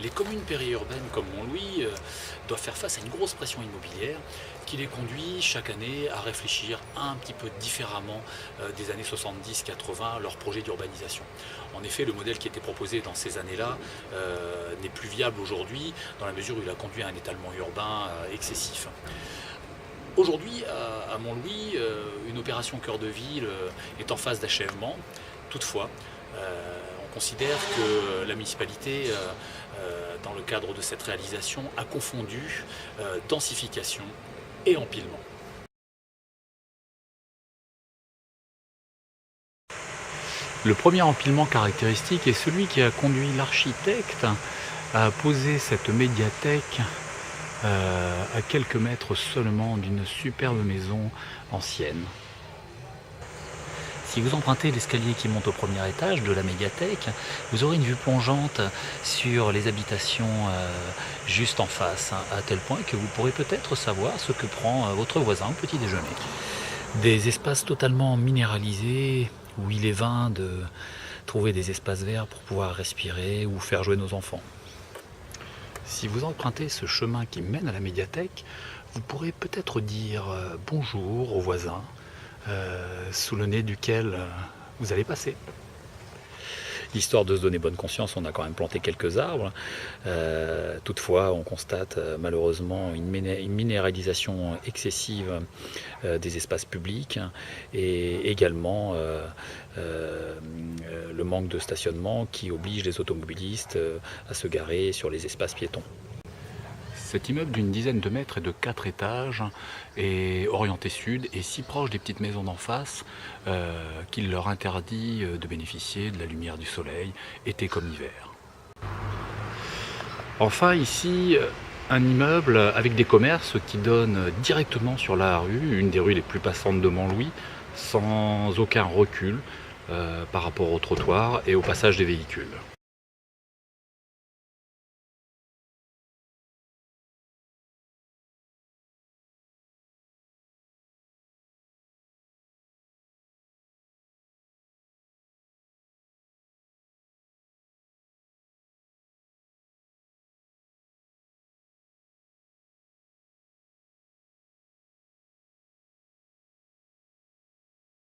Les communes périurbaines comme Montlouis doivent faire face à une grosse pression immobilière qui les conduit chaque année à réfléchir un petit peu différemment des années 70-80 leurs projets d'urbanisation. En effet, le modèle qui était proposé dans ces années-là n'est plus viable aujourd'hui dans la mesure où il a conduit à un étalement urbain excessif. Aujourd'hui, à Montlouis, une opération cœur de ville est en phase d'achèvement. Toutefois, on considère que la municipalité, dans le cadre de cette réalisation, a confondu densification et empilement. Le premier empilement caractéristique est celui qui a conduit l'architecte à poser cette médiathèque à quelques mètres seulement d'une superbe maison ancienne. Si vous empruntez l'escalier qui monte au premier étage de la médiathèque, vous aurez une vue plongeante sur les habitations juste en face, à tel point que vous pourrez peut-être savoir ce que prend votre voisin au petit déjeuner. Des espaces totalement minéralisés, où il est vain de trouver des espaces verts pour pouvoir respirer ou faire jouer nos enfants. Si vous empruntez ce chemin qui mène à la médiathèque, vous pourrez peut-être dire bonjour aux voisins, sous le nez duquel vous allez passer. Histoire de se donner bonne conscience, on a quand même planté quelques arbres. Toutefois, on constate malheureusement une minéralisation excessive des espaces publics et également le manque de stationnement qui oblige les automobilistes à se garer sur les espaces piétons. Cet immeuble d'une dizaine de mètres et de 4 étages est orienté sud et si proche des petites maisons d'en face qu'il leur interdit de bénéficier de la lumière du soleil, été comme hiver. Enfin ici, un immeuble avec des commerces qui donnent directement sur la rue, une des rues les plus passantes de Montlouis, sans aucun recul par rapport au trottoir et au passage des véhicules.